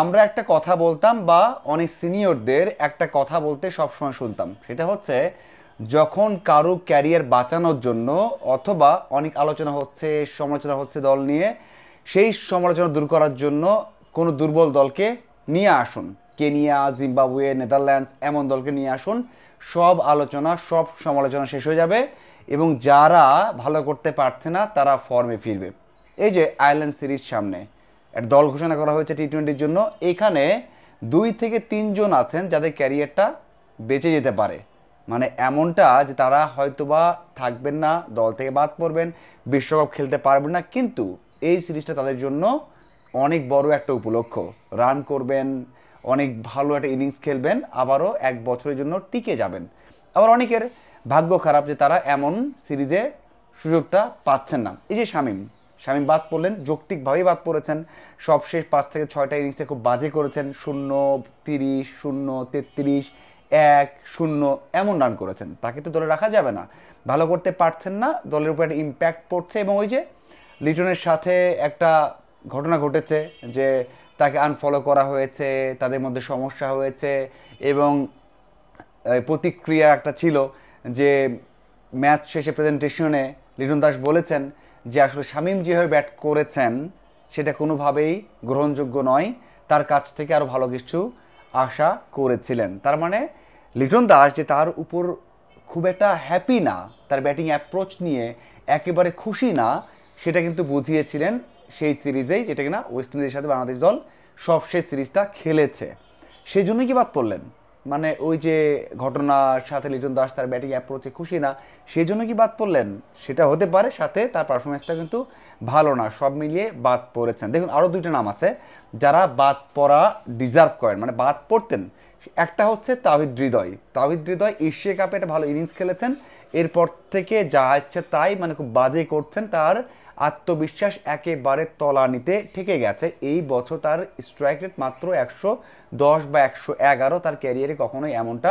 আমরা একটা কথা বলতাম বা অনেক সিনিয়রদের একটা কথা বলতে সবসময় শুনতাম, সেটা হচ্ছে যখন কারো ক্যারিয়ার বাঁচানোর জন্য অথবা অনেক আলোচনা হচ্ছে, সমালোচনা হচ্ছে দল নিয়ে, সেই সমালোচনা দূর করার জন্য কোনো দুর্বল দলকে নিয়ে আসুন। কেনিয়া, জিম্বাবুয়ে, নেদারল্যান্ডস এমন দলকে নিয়ে আসুন, সব আলোচনা সব সমালোচনা শেষ হয়ে যাবে এবং যারা ভালো করতে পারছে না তারা ফর্মে ফিরবে। এই যে আয়ারল্যান্ড সিরিজ সামনে, একটা দল ঘোষণা করা হয়েছে টি-20-র জন্য। এখানে 2 থেকে 3 জন আছেন যাদের ক্যারিয়ারটা বেঁচে যেতে পারে, মানে এমনটা যে তারা হয়তোবা থাকবেন না, দল থেকে বাদ পড়বেন, বিশ্বকাপ খেলতে পারবেন না, কিন্তু এই সিরিজটা তাদের জন্য অনেক বড় একটা উপলক্ষ। রান করবেন, অনেক ভালো একটা ইনিংস খেলবেন, আবারও 1 বছরের জন্য টিকে যাবেন। আবার অনেকের ভাগ্য খারাপ যে তারা এমন সিরিজে সুযোগটা পাচ্ছেন না। এই যে শামীম, শামীম বাদ পড়লেন, যৌক্তিকভাবেই বাদ পড়েছেন। সবশেষ 5 থেকে 6টা ইনিংসে খুব বাজে করেছেন, 0-30, 0-33, 1-0 এমন রান করেছেন। তাকে তো দলে রাখা যাবে না, ভালো করতে পারছেন না, দলের উপর একটা ইম্প্যাক্ট পড়ছে। এবং ওই যে লিটনের সাথে একটা ঘটনা ঘটেছে যে তাকে আনফলো করা হয়েছে, তাদের মধ্যে সমস্যা হয়েছে এবং প্রতিক্রিয়া একটা ছিল যে ম্যাচ শেষে প্রেজেন্টেশনে লিটন দাস বলেছেন যে আসলে শামীম যেভাবে ব্যাট করেছেন সেটা কোনোভাবেই গ্রহণযোগ্য নয়, তার কাছ থেকে আরও ভালো কিছু আশা করেছিলেন। তার মানে লিটন দাস যে তার উপর খুব একটা হ্যাপি না, তার ব্যাটিং অ্যাপ্রোচ নিয়ে একেবারে খুশি না, সেটা কিন্তু বুঝিয়েছিলেন সেই সিরিজেই, যেটা কিনা ওয়েস্ট ইন্ডিজের সাথে বাংলাদেশ দল সবশেষ সিরিজটা খেলেছে। সেই জন্যই কি বাদ পড়লেন? মানে ওই যে ঘটনার সাথে লিটন দাস তার ব্যাটিং অ্যাপ্রোচে খুশি না, সেই জন্য কি বাদ পড়লেন? সেটা হতে পারে, সাথে তার পারফরমেন্সটা কিন্তু ভালো না, সব মিলিয়ে বাদ পড়েছেন। দেখুন আরও 2টা নাম আছে যারা বাদ পড়া ডিজার্ভ করেন, মানে বাদ পড়তেন। একটা হচ্ছে তাওহিদ হৃদয়। তাওহিদ হৃদয় এশিয়া কাপে একটা ভালো ইনিংস খেলেছেন, এরপর থেকে যা ইচ্ছে তাই মানে খুব বাজে করছেন। তার আত্মবিশ্বাস একেবারে তলানিতে ঠেকে গেছে। এই বছর তার স্ট্রাইক রেট মাত্র 110 বা 111, তার ক্যারিয়ারে কখনোই এমনটা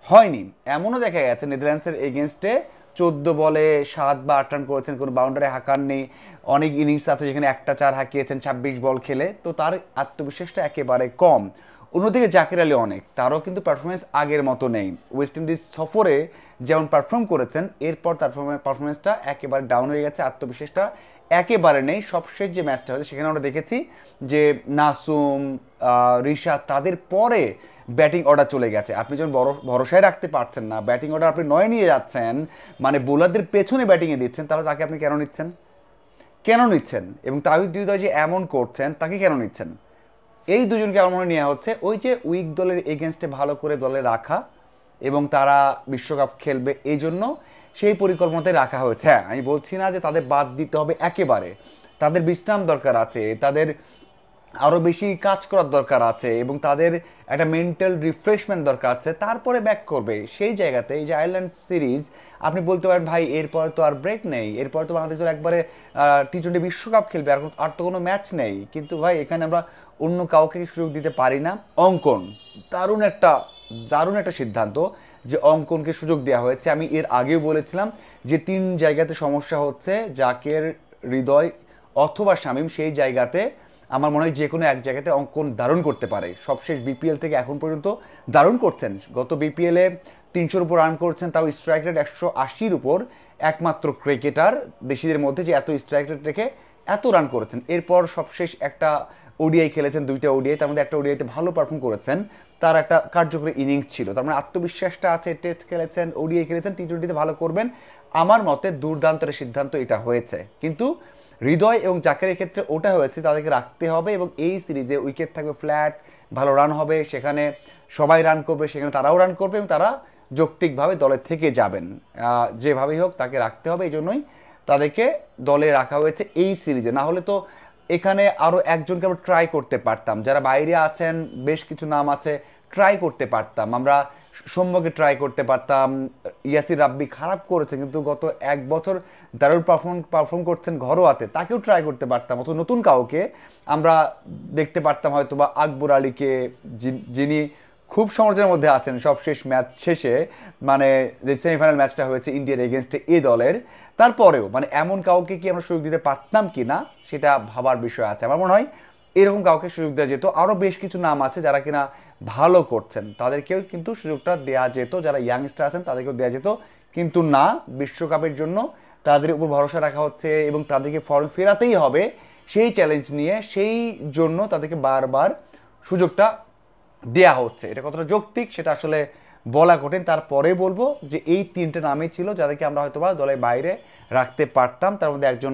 হয়নি। এমনও দেখা গেছে নেদারল্যান্ডসের এগেনস্টে 14 বলে 7 বা 8 রান করেছেন, কোনো বাউন্ডারি হাঁকাননি। অনেক ইনিংস আছে যেখানে 1টা 4 হাঁকিয়েছেন 26 বল খেলে, তো তার আত্মবিশ্বাসটা একেবারে কম। অন্যদিকে জাকির আলী অনেক, তারও কিন্তু পারফরমেন্স আগের মতো নেই। ওয়েস্ট ইন্ডিজ সফরে যেমন পারফর্ম করেছেন, এরপর তার পারফরমেন্সটা একেবারে ডাউন হয়ে গেছে, আত্মবিশ্বাসটা একেবারে নেই। সবশেষ যে ম্যাচটা হয়েছে সেখানে আমরা দেখেছি যে নাসুম, রিশাদ, তাদের পরে ব্যাটিং অর্ডার চলে গেছে। আপনি যখন ভরসায় রাখতে পারছেন না, ব্যাটিং অর্ডার আপনি 9 নিয়ে যাচ্ছেন, মানে বোলারদের পেছনে ব্যাটিংয়ে দিচ্ছেন, তাহলে তাকে আপনি কেন নিচ্ছেন? কেন নিচ্ছেন? এবং তাহিদ হৃদয় যে এমন করছেন তাকে কেন নিচ্ছেন? এই দুজনকে আমার মনে নেওয়া হচ্ছে ওই যে উইক দলের এগেনস্টে ভালো করে দলে রাখা এবং তারা বিশ্বকাপ খেলবে, এই জন্য সেই পরিকল্পনাতে রাখা হয়েছে। হ্যাঁ, আমি বলছি না যে তাদের বাদ দিতে হবে একেবারে, তাদের বিশ্রাম দরকার আছে, তাদের আরও বেশি কাজ করার দরকার আছে এবং তাদের একটা মেন্টাল রিফ্রেশমেন্ট দরকার আছে, তারপরে ব্যাক করবে। সেই জায়গাতে এই যে আয়ারল্যান্ড সিরিজ, আপনি বলতে পারেন ভাই এরপরে তো আর ব্রেক নেই, এরপরে তো বাংলাদেশ দল একবারে টি-20 বিশ্বকাপ খেলবে, আর তো কোনো ম্যাচ নেই, কিন্তু ভাই এখানে আমরা অন্য কাউকে সুযোগ দিতে পারি না। অঙ্কন দারুণ একটা দারুণ একটা সিদ্ধান্ত যে অঙ্কনকে সুযোগ দেওয়া হয়েছে। আমি এর আগেও বলেছিলাম যে 3 জায়গাতে সমস্যা হচ্ছে, জাকের, হৃদয় অথবা শামীম, সেই জায়গাতে আমার মনে হয় যে কোনো এক জায়গাতে অঙ্কন দারুণ করতে পারে। সবশেষ বিপিএল থেকে এখন পর্যন্ত দারুণ করছেন। গত বিপিএলে 300-র উপর রান করছেন, তাও স্ট্রাইক রেট 180-র উপর, একমাত্র ক্রিকেটার দেশিদের মধ্যে যে এত স্ট্রাইক রেট রেখে এত রান করেছেন। এরপর সবশেষ একটা ওডিআই খেলেছেন, 2টা ওডিআই, তার মধ্যে একটা ওডিআইতে ভালো পারফর্ম করেছেন, তার একটা কার্যকরী ইনিংস ছিল, তার মানে আত্মবিশ্বাসটা আছে। টেস্ট খেলেছেন, ওডিআই খেলেছেন, টি-20তে ভালো করবেন। আমার মতে দুর্দান্তের সিদ্ধান্ত এটা হয়েছে। কিন্তু হৃদয় এবং জাকেরের ক্ষেত্রে ওটা হয়েছে, তাদেরকে রাখতে হবে এবং এই সিরিজে উইকেট থাকবে ফ্ল্যাট, ভালো রান হবে, সেখানে সবাই রান করবে, সেখানে তারাও রান করবে এবং তারা যৌক্তিকভাবে দলে থেকে যাবেন। যেভাবেই হোক তাকে রাখতে হবে, এই জন্যই তাদেরকে দলে রাখা হয়েছে এই সিরিজে। না হলে তো এখানে আরও একজনকে আমরা ট্রাই করতে পারতাম, যারা বাইরে আছেন বেশ কিছু নাম আছে, ট্রাই করতে পারতাম আমরা। সৌম্যকে ট্রাই করতে পারতাম, ইয়াসির রাব্বি খারাপ করেছে কিন্তু গত 1 বছর দারুণ পারফর্ম করছেন ঘরোয়াতে, তাকেও ট্রাই করতে পারতাম। অত নতুন কাউকে আমরা দেখতে পারতাম, হয়তো বা আকবর আলীকে, যিনি খুব সমালোচনার মধ্যে আছেন সবশেষ ম্যাচ শেষে, মানে যে সেমিফাইনাল ম্যাচটা হয়েছে ইন্ডিয়ার এগেনস্টে এ দলের, তারপরেও মানে এমন কাউকে কি আমরা সুযোগ দিতে পারতাম কি না সেটা ভাবার বিষয় আছে। আমার মনে হয় এরকম কাউকে সুযোগ দেওয়া যেত। আরও বেশ কিছু নাম আছে যারা কিনা ভালো করছেন, তাদেরকেও কিন্তু সুযোগটা দেওয়া যেত, যারা ইয়াংস্টার আছেন তাদেরকেও দেওয়া যেত, কিন্তু না, বিশ্বকাপের জন্য তাদের উপর ভরসা রাখা হচ্ছে এবং তাদেরকে ফর্ম ফেরাতেই হবে সেই চ্যালেঞ্জ নিয়ে, সেই জন্য তাদেরকে বারবার সুযোগটা দেয়া হচ্ছে। এটা কতটা যৌক্তিক সেটা আসলে বলা কঠিন। তারপরে বলবো যে এই তিনটে নামই ছিল যাদেরকে আমরা হয়তোবা দলের বাইরে রাখতে পারতাম। তার মধ্যে একজন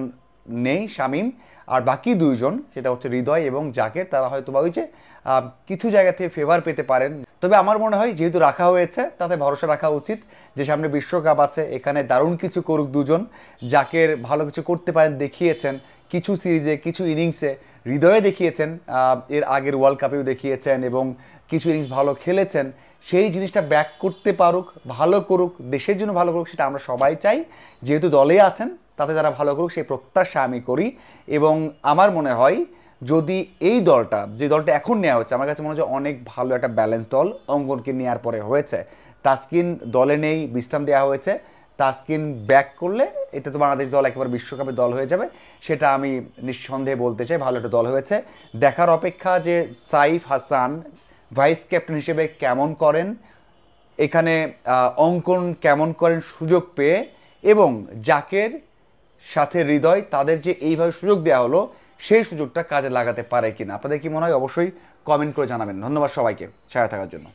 নেই, শামীম, আর বাকি দুইজন সেটা হচ্ছে হৃদয় এবং জাকের, তারা হয়তোবা ওই যে কিছু জায়গা থেকে ফেভার পেতে পারেন। তবে আমার মনে হয় যেহেতু রাখা হয়েছে তাতে ভরসা রাখা উচিত যে সামনে বিশ্বকাপ আছে, এখানে দারুণ কিছু করুক দুজন। জাকের ভালো কিছু করতে পারেন, দেখিয়েছেন কিছু সিরিজে, কিছু ইনিংসে, হৃদয়ে দেখিয়েছেন, এর আগের ওয়ার্ল্ড কাপেও দেখিয়েছেন এবং কিছু ইনিংস ভালো খেলেছেন। সেই জিনিসটা ব্যাক করতে পারুক, ভালো করুক, দেশের জন্য ভালো করুক, সেটা আমরা সবাই চাই। যেহেতু দলে আছেন তাতে যারা ভালো করুক সেই প্রত্যাশা আমি করি। এবং আমার মনে হয় যদি এই দলটা, যে দলটা এখন নেওয়া হচ্ছে, আমার কাছে মনে হচ্ছে অনেক ভালো একটা ব্যালেন্স দল অঙ্গনকে নেওয়ার পরে হয়েছে। তাসকিন দলে নেই, বিশ্রাম দেওয়া হয়েছে, তাসকিন ব্যাক করলে এটা তো বাংলাদেশ দল একেবারে বিশ্বকাপের দল হয়ে যাবে, সেটা আমি নিঃসন্দেহে বলতে চাই। ভালো একটা দল হয়েছে, দেখার অপেক্ষা যে সাইফ হাসান ভাইস ক্যাপ্টেন হিসেবে কেমন করেন, এখানে অঙ্কন কেমন করেন সুযোগ পেয়ে, এবং জাকের সাথে হৃদয় তাদের যে এইভাবে সুযোগ দেওয়া হলো সেই সুযোগটা কাজে লাগাতে পারে কিনা। আপনাদের কি মনে হয় অবশ্যই কমেন্ট করে জানাবেন। ধন্যবাদ সবাইকে সাথে থাকার জন্য।